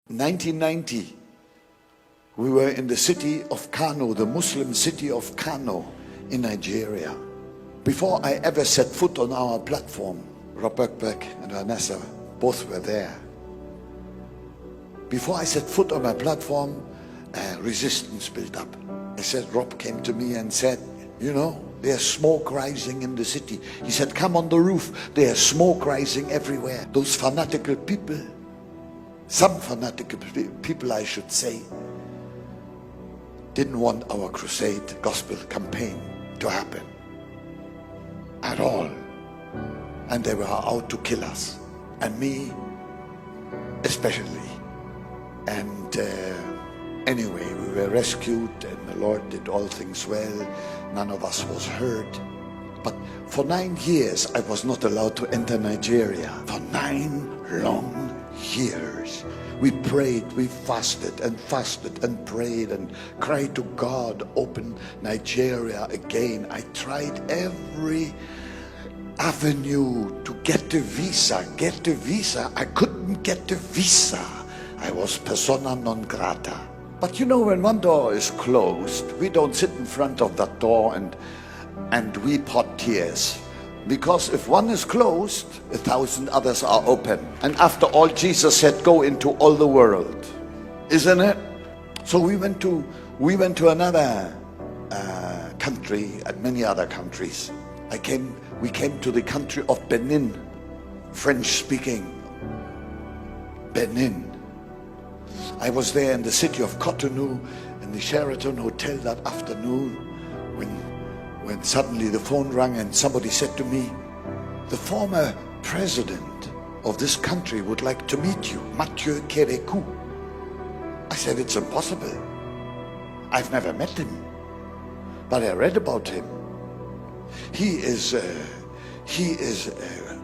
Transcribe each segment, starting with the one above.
1990, we were in the city of Kano, the Muslim city of Kano in Nigeria. Before I ever set foot on our platform, Rob Buckbeck and Vanessa both were there. Before I set foot on my platform, resistance built up. I said, Rob came to me and said, you know, there's smoke rising in the city. He said, come on the roof. There's smoke rising everywhere. Those fanatical people, some fanatical people I should say, didn't want our crusade gospel campaign to happen at all. And they were out to kill us, and me especially. And anyway, we were rescued, and the Lord did all things well. None of us was hurt. But for 9 years, I was not allowed to enter Nigeria. For 9 long years. We prayed, we fasted and prayed and cried to God, open Nigeria again. I tried every avenue to get the visa. I couldn't get the visa. I was persona non grata. But you know, when one door is closed, we don't sit in front of that door and weep hot tears. Because if one is closed, 1,000 others are open. And after all, Jesus said, go into all the world. Isn't it? So we went to another country and many other countries. We came to the country of Benin, French speaking. Benin. I was there in the city of Cotonou in the Sheraton Hotel that afternoon when suddenly the phone rang and somebody said to me, the former president of this country would like to meet you, Mathieu Kérékou. I said, it's impossible. I've never met him, but I read about him. He is a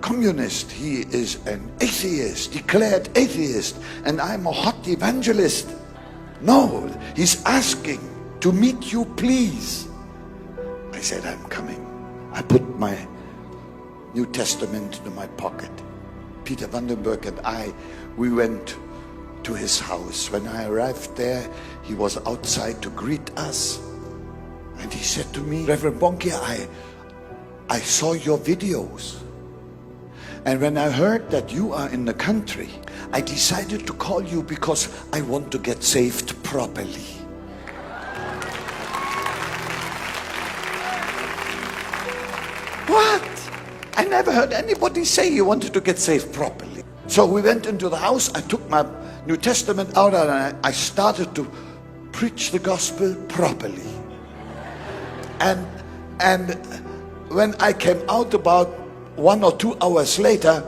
communist. He is an atheist, declared atheist, and I'm a hot evangelist. No, he's asking to meet you, please. I said, I'm coming. I put my New Testament into my pocket. Peter Vandenberg and we went to his house. When I arrived there, he was outside to greet us. And he said to me, Reverend BONNKE, I saw your videos. And when I heard that you are in the country, I decided to call you because I want to get saved properly. What? I never heard anybody say you wanted to get saved properly. So we went into the house, I took my New Testament out and I started to preach the gospel properly. And when I came out about 1 or 2 hours later,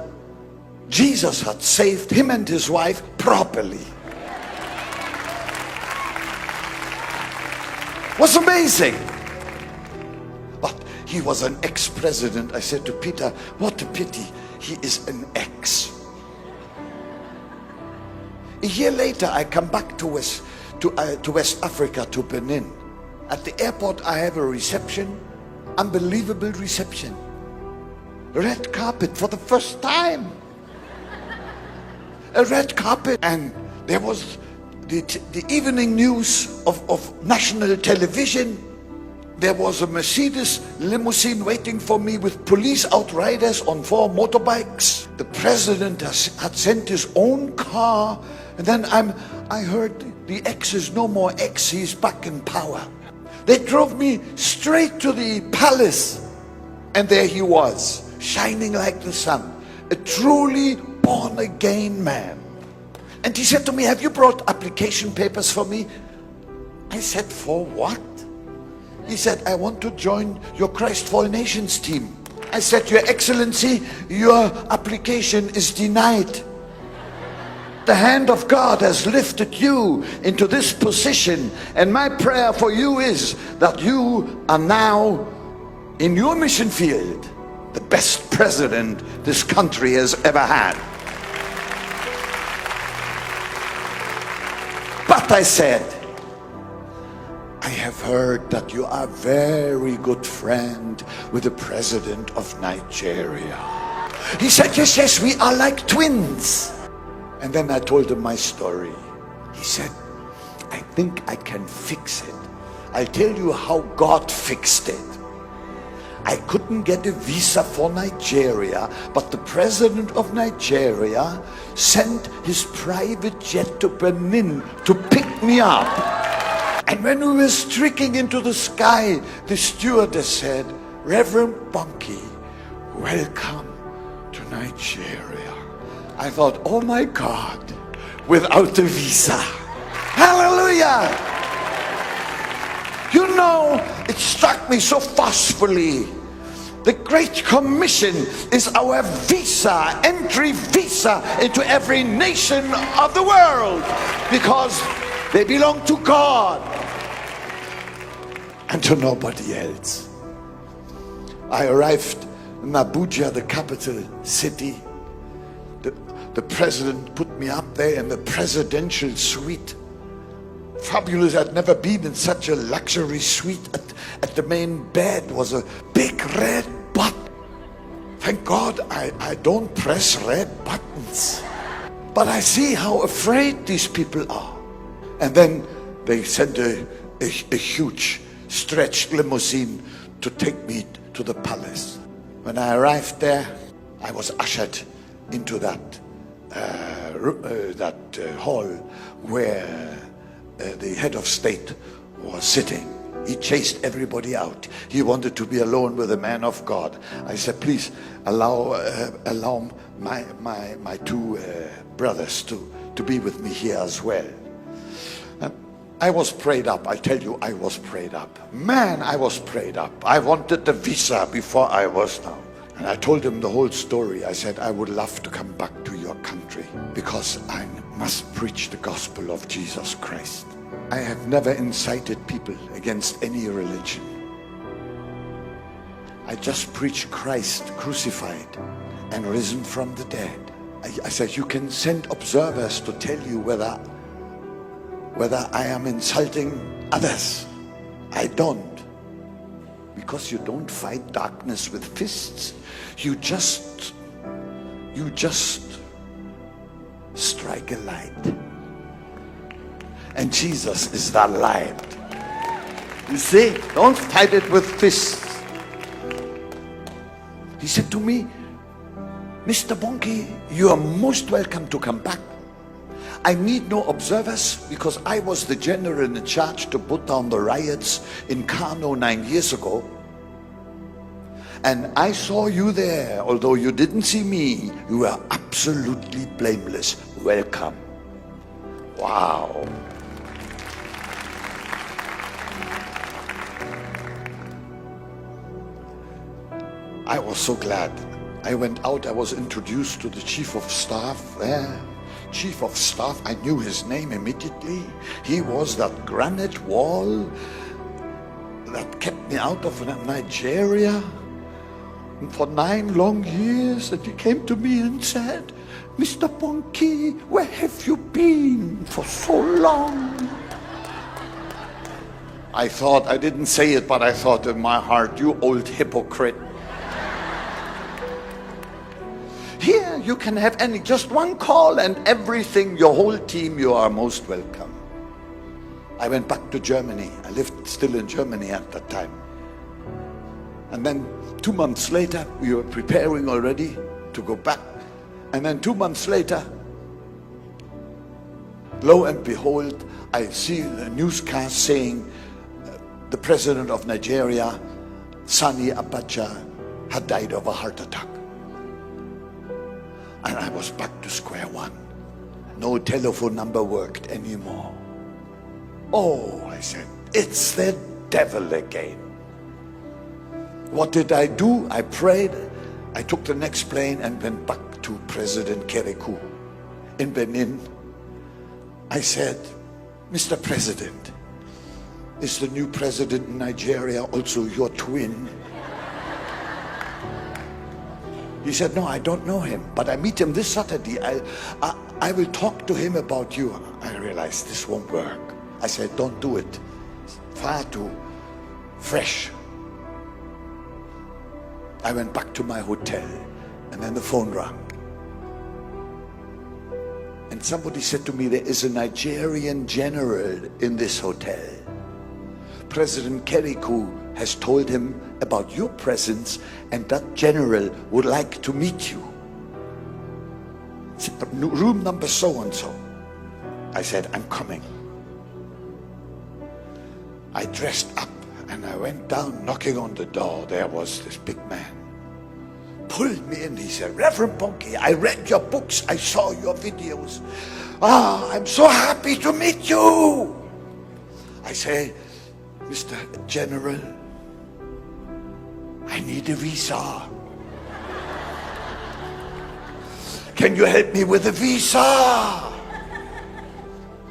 Jesus had saved him and his wife properly. It was amazing. But he was an ex-president. I said to Peter, what a pity, he is an ex. A year later, I come back to West Africa, to Benin. At the airport, I have a reception, unbelievable reception. Red carpet for the first time. A red carpet, and there was the evening news of national television. There was a Mercedes limousine waiting for me with police outriders on 4 motorbikes. The president had sent his own car, and then I heard the X is no more X, he's back in power. They drove me straight to the palace, and there he was, shining like the sun, a truly born-again man. And he said to me, have you brought application papers for me? I said, for what? He said, I want to join your Christ for All Nations team. I said, Your Excellency, your application is denied. The hand of God has lifted you into this position, and my prayer for you is that you are now in your mission field the best president this country has ever had. But I said, I have heard that you are a very good friend with the president of Nigeria. He said, yes, we are like twins. And then I told him my story. He said, I think I can fix it. I'll tell you how God fixed it. I couldn't get a visa for Nigeria, but the president of Nigeria sent his private jet to Benin to pick me up. And when we were streaking into the sky, the stewardess said, Reverend BONNKE, welcome to Nigeria. I thought, oh my God, without the visa. Hallelujah! You know, it struck me so forcefully. The Great Commission is our visa, entry visa into every nation of the world, because they belong to God and to nobody else. I arrived in Abuja, the capital city. The president put me up there in the presidential suite. Fabulous. I'd never been in such a luxury suite. At the main bed was a big red button. Thank God I don't press red buttons. But I see how afraid these people are. And then they sent a huge stretched limousine to take me to the palace. When I arrived there, I was ushered into that hall where the head of state was sitting. He chased everybody out. He wanted to be alone with the man of God. I said, please allow my two brothers to be with me here as well. And I was prayed up. I tell you, I was prayed up. Man, I was prayed up. I wanted the visa before I was now. And I told him the whole story. I said, I would love to come back to your country because I must preach the gospel of Jesus Christ. I have never incited people against any religion. I just preach Christ crucified and risen from the dead. I said, you can send observers to tell you whether I am insulting others. I don't. Because you don't fight darkness with fists. You just strike a light. And Jesus is that light. You see, don't fight it with fists. He said to me, Mr. BONNKE, you are most welcome to come back. I need no observers because I was the general in charge to put down the riots in Kano 9 years ago. And I saw you there. Although you didn't see me, you were absolutely blameless. Welcome. Wow. I was so glad. I went out, I was introduced to the chief of staff there. Chief of staff, I knew his name immediately. He was that granite wall that kept me out of Nigeria for 9 long years. And he came to me and said, Mr. BONNKE, where have you been for so long? I thought, I didn't say it, but I thought in my heart, you old hypocrite. Here you can have just one call and everything, your whole team, you are most welcome. I went back to Germany. I lived still in Germany at that time. And then 2 months later, we were preparing already to go back. And then 2 months later, lo and behold, I see a newscast saying the president of Nigeria, Sani Abacha, had died of a heart attack. And I was back to square one. No telephone number worked anymore. Oh, I said, it's the devil again. What did I do? I prayed. I took the next plane and went back to President Kerekou in Benin. I said, Mr. President, is the new president in Nigeria also your twin? He said, no, I don't know him, but I meet him this Saturday. I will talk to him about you. I realized this won't work. I said, don't do it. It's far too fresh. I went back to my hotel, and then the phone rang. And somebody said to me, there is a Nigerian general in this hotel. President Kerikou has told him about your presence, and that general would like to meet you. Room number so and so. I said, I'm coming. I dressed up and I went down, knocking on the door. There was this big man. Pulled me in. He said, Reverend BONNKE, I read your books. I saw your videos. I'm so happy to meet you. I say, Mr. General, I need a visa. Can you help me with a visa?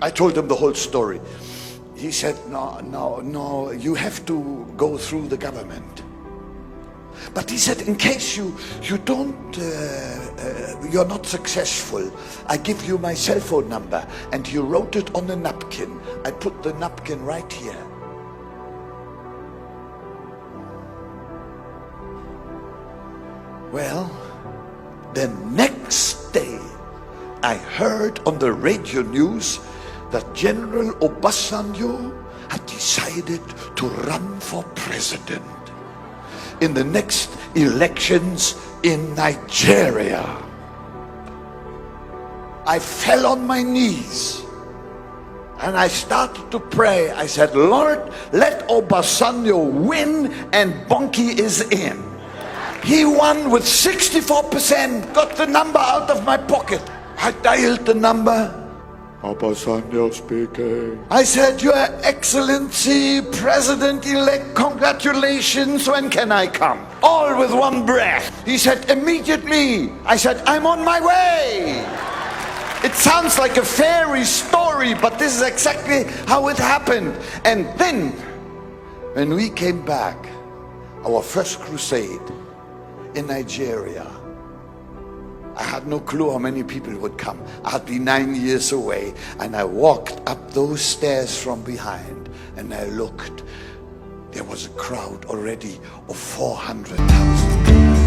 I told him the whole story. He said, no, you have to go through the government. But he said, in case you're not successful, I give you my cell phone number. And he wrote it on a napkin. I put the napkin right here. Well, the next day, I heard on the radio news that General Obasanjo had decided to run for president in the next elections in Nigeria. I fell on my knees and I started to pray. I said, Lord, let Obasanjo win, and BONNKE is in. He won with 64%, got the number out of my pocket. I dialed the number. Obasanjo speaking. I said, Your Excellency, President-elect, congratulations, when can I come? All with one breath. He said, immediately. I said, I'm on my way. It sounds like a fairy story, but this is exactly how it happened. And then, when we came back, our first crusade in Nigeria, I had no clue how many people would come. I had been 9 years away, and I walked up those stairs from behind, and I looked. There was a crowd already of 400,000.